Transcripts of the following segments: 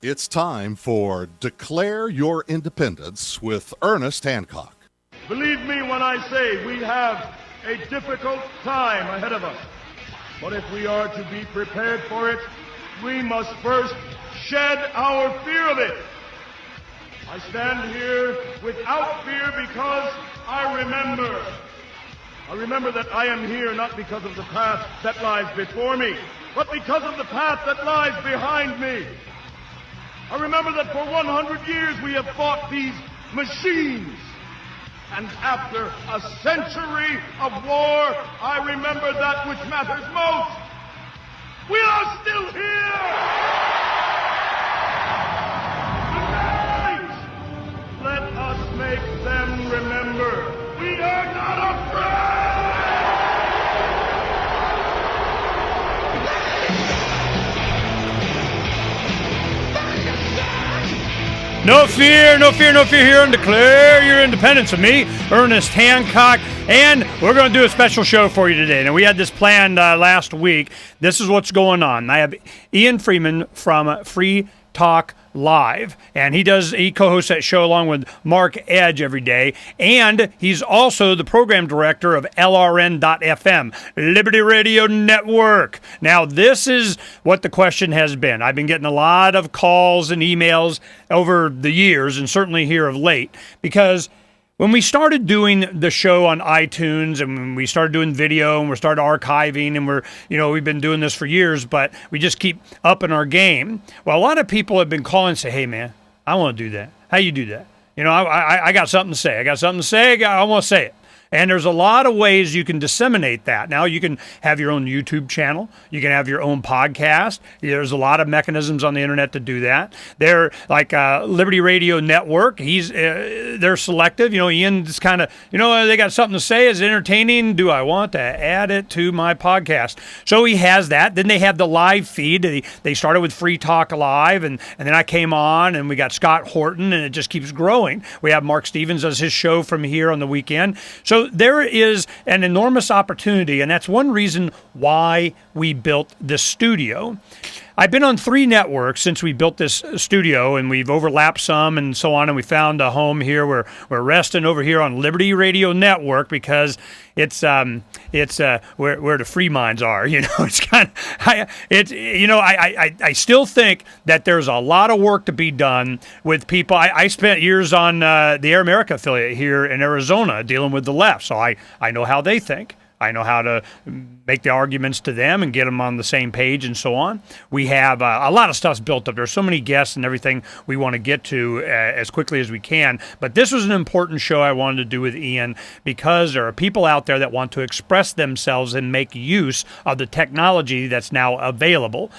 It's time for Declare Your Independence with Ernest Hancock. Believe me when I say we have a difficult time ahead of us. But if we are to be prepared for it, we must first shed our fear of it. I stand here without fear because I remember that I am here not because of the path that lies before me, but because of the path that lies behind me. I remember that for 100 years we have fought these machines. And after a century of war, I remember that which matters most. We are still here! Tonight, let us make them remember we are not afraid! No fear, no fear, no fear here, and declare your independence of me, Ernest Hancock. And we're going to do a special show for you today. Now, we had this planned last week. This is what's going on. I have Ian Freeman from Free Talk Live, and he co-hosts that show along with Mark Edge every day, and he's also the program director of LRN.FM, Liberty Radio Network. Now, this is what the question has been. I've been getting a lot of calls and emails over the years, and certainly here of late, because when we started doing the show on iTunes and when we started doing video and we started archiving and we've been doing this for years, but we just keep upping our game. Well, a lot of people have been calling and say, hey, man, I want to do that. How you do that? I got something to say. I want to say it. And there's a lot of ways you can disseminate that. Now, you can have your own YouTube channel. You can have your own podcast. There's a lot of mechanisms on the internet to do that. They're like Liberty Radio Network. They're selective. Ian's kind of, they got something to say. Is it entertaining? Do I want to add it to my podcast? So he has that. Then they have the live feed. They started with Free Talk Live, and then I came on, and we got Scott Horton, and it just keeps growing. We have Mark Stevens does his show from here on the weekend. So there is an enormous opportunity, and that's one reason why we built this studio. I've been on 3 networks since we built this studio, and we've overlapped some and so on, and we found a home here. We're resting over here on Liberty Radio Network because it's where the free minds are. It's kind of I still think that there's a lot of work to be done with people. I spent years on the Air America affiliate here in Arizona dealing with the left, so I know how they think. I know how to make the arguments to them and get them on the same page and so on. We have a lot of stuff's built up. There's so many guests and everything we want to get to as quickly as we can. But this was an important show I wanted to do with Ian because there are people out there that want to express themselves and make use of the technology that's now available.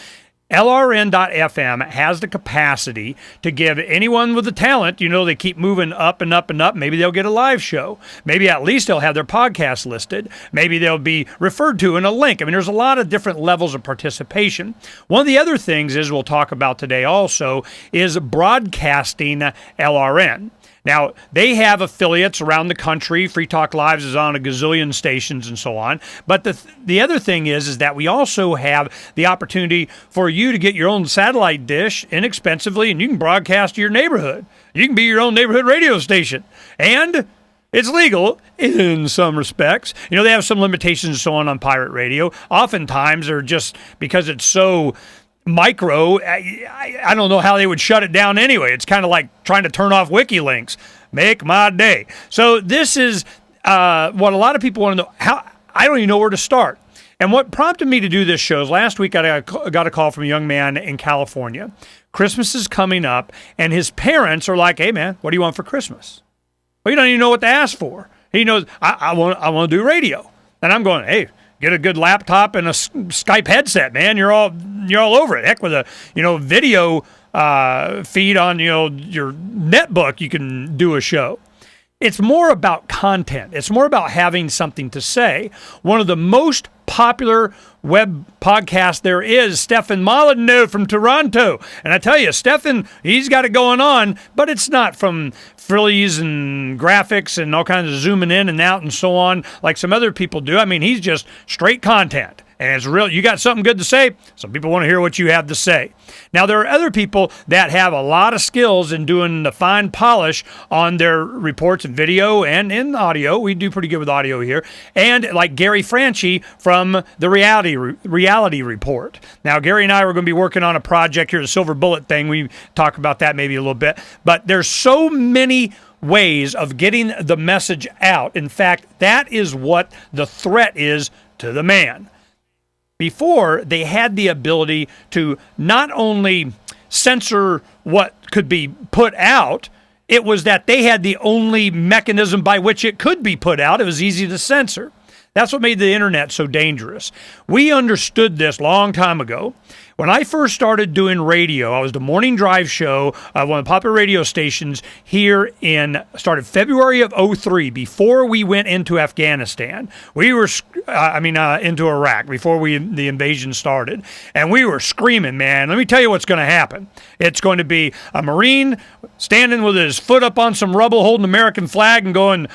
LRN.FM has the capacity to give anyone with the talent, they keep moving up and up and up. Maybe they'll get a live show. Maybe at least they'll have their podcast listed. Maybe they'll be referred to in a link. There's a lot of different levels of participation. One of the other things we'll talk about today also is broadcasting LRN. Now, they have affiliates around the country. Free Talk Live is on a gazillion stations and so on. But the other thing is that we also have the opportunity for you to get your own satellite dish inexpensively, and you can broadcast to your neighborhood. You can be your own neighborhood radio station. And it's legal in some respects. They have some limitations and so on pirate radio. Oftentimes, they're just because it's so micro, I don't know how they would shut it down anyway. It's kind of like trying to turn off WikiLinks. Make my day. So this is what a lot of people want to know. I don't even know where to start. And what prompted me to do this show is last week I got a call from a young man in California. Christmas is coming up, and his parents are like, hey, man, what do you want for Christmas? Well, you don't even know what to ask for. He knows, I want to do radio. And I'm going, hey, get a good laptop and a Skype headset, man. You're all over it. Heck, with a video feed on your netbook, you can do a show. It's more about content. It's more about having something to say. One of the most popular web podcasts there is Stefan Molyneux from Toronto. And I tell you, Stefan, he's got it going on, but it's not from frillies and graphics and all kinds of zooming in and out and so on like some other people do. He's just straight content. and it's real. You got something good to say, some people want to hear what you have to say. Now, there are other people that have a lot of skills in doing the fine polish on their reports in video and in audio. We do pretty good with audio here. And like Gary Franchi from the Reality Report. Now, Gary and I are going to be working on a project here, the Silver Bullet thing. We talk about that maybe a little bit. But there's so many ways of getting the message out. In fact, that is what the threat is to the man. Before, they had the ability to not only censor what could be put out, it was that they had the only mechanism by which it could be put out. It was easy to censor. That's what made the internet so dangerous. We understood this a long time ago. When I first started doing radio, I was the morning drive show of one of the popular radio stations here started February of 2003, before we went into Afghanistan. We were, into Iraq, before the invasion started. And we were screaming, man, let me tell you what's going to happen. It's going to be a Marine standing with his foot up on some rubble, holding an American flag and going,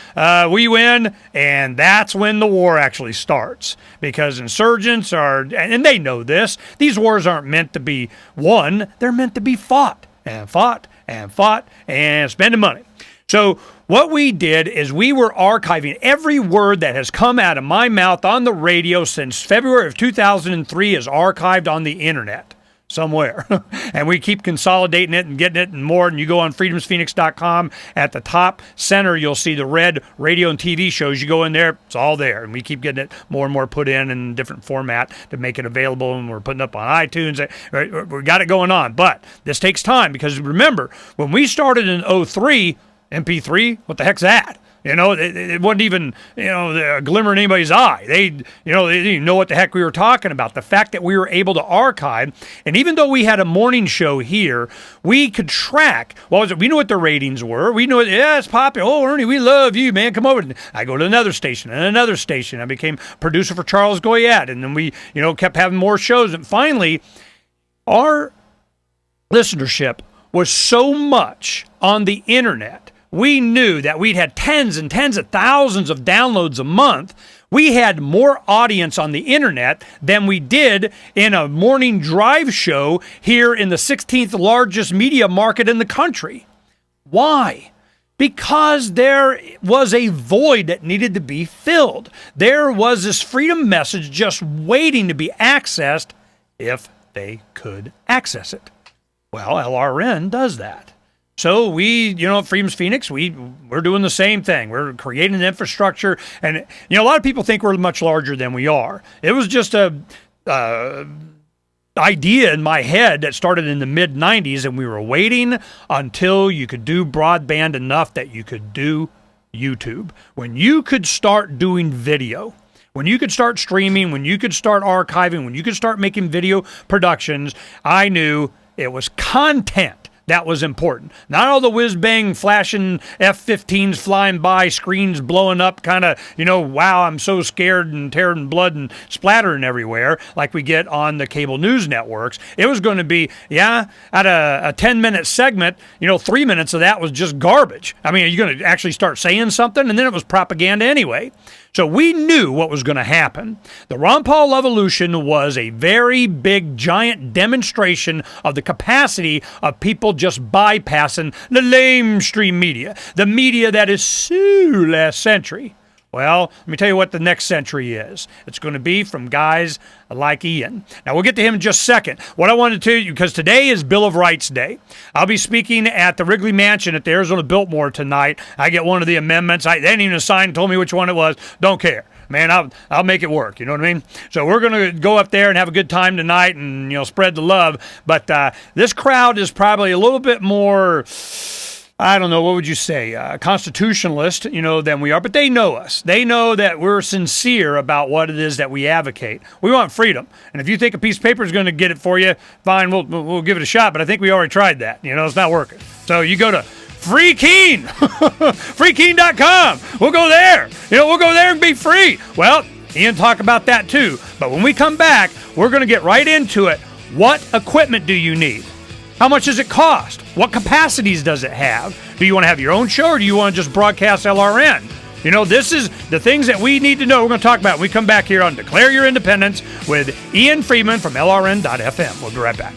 we win. And that's when the war actually starts. Because insurgents and they know this, these wars aren't meant to be won, they're meant to be fought and fought and fought and spending money. So what we did is we were archiving every word that has come out of my mouth on the radio since February of 2003 is archived on the internet somewhere. And we keep consolidating it and getting it and more. And you go on freedomsphoenix.com. At the top center, you'll see the red radio and TV shows. You go in there, it's all there. And we keep getting it more and more put in different format to make it available. And we're putting it up on iTunes. We got it going on. But this takes time because remember, when we started in 2003, MP3, what the heck's that? It wasn't even, a glimmer in anybody's eye. They didn't even know what the heck we were talking about. The fact that we were able to archive, and even though we had a morning show here, we could track, we knew what the ratings were. We knew, it's popular. Oh, Ernie, we love you, man. Come over. And I go to another station and another station. I became producer for Charles Goyette, and then we, kept having more shows. And finally, our listenership was so much on the internet. We knew that we'd had tens and tens of thousands of downloads a month. We had more audience on the internet than we did in a morning drive show here in the 16th largest media market in the country. Why? Because there was a void that needed to be filled. There was this freedom message just waiting to be accessed if they could access it. Well, LRN does that. So we, Freedom's Phoenix, we're doing the same thing. We're creating an infrastructure. And, a lot of people think we're much larger than we are. It was just a idea in my head that started in the mid-'90s, and we were waiting until you could do broadband enough that you could do YouTube. When you could start doing video, when you could start streaming, when you could start archiving, when you could start making video productions, I knew it was content that was important. Not all the whiz-bang flashing F-15s flying by, screens blowing up, kind of, wow, I'm so scared and tearing blood and splattering everywhere like we get on the cable news networks. It was going to be, at a 10-minute segment, 3 minutes of that was just garbage. I mean, are you going to actually start saying something? And then it was propaganda anyway. So we knew what was going to happen. The Ron Paul Evolution was a very big, giant demonstration of the capacity of people just bypassing the lamestream media, the media that is so last century. Well, let me tell you what the next century is. It's going to be from guys like Ian. Now, we'll get to him in just a second. What I wanted to tell you, because today is Bill of Rights Day. I'll be speaking at the Wrigley Mansion at the Arizona Biltmore tonight. I get one of the amendments. They didn't even sign and told me which one it was. Don't care. Man, I'll make it work. You know what I mean? So we're going to go up there and have a good time tonight and, spread the love. But this crowd is probably a little bit more, I don't know, what would you say, constitutionalist, than we are. But they know us. They know that we're sincere about what it is that we advocate. We want freedom. And if you think a piece of paper is going to get it for you, fine, we'll give it a shot. But I think we already tried that. It's not working. So you go to Free Keen, freekeen.com. We'll go there. We'll go there and be free. Well, Ian talk about that too. But when we come back, we're going to get right into it. What equipment do you need? How much does it cost? What capacities does it have? Do you want to have your own show, or do you want to just broadcast LRN? You know, this is the things that we need to know. We're going to talk about when we come back here on Declare Your Independence with Ian Freeman from LRN.FM. We'll be right back.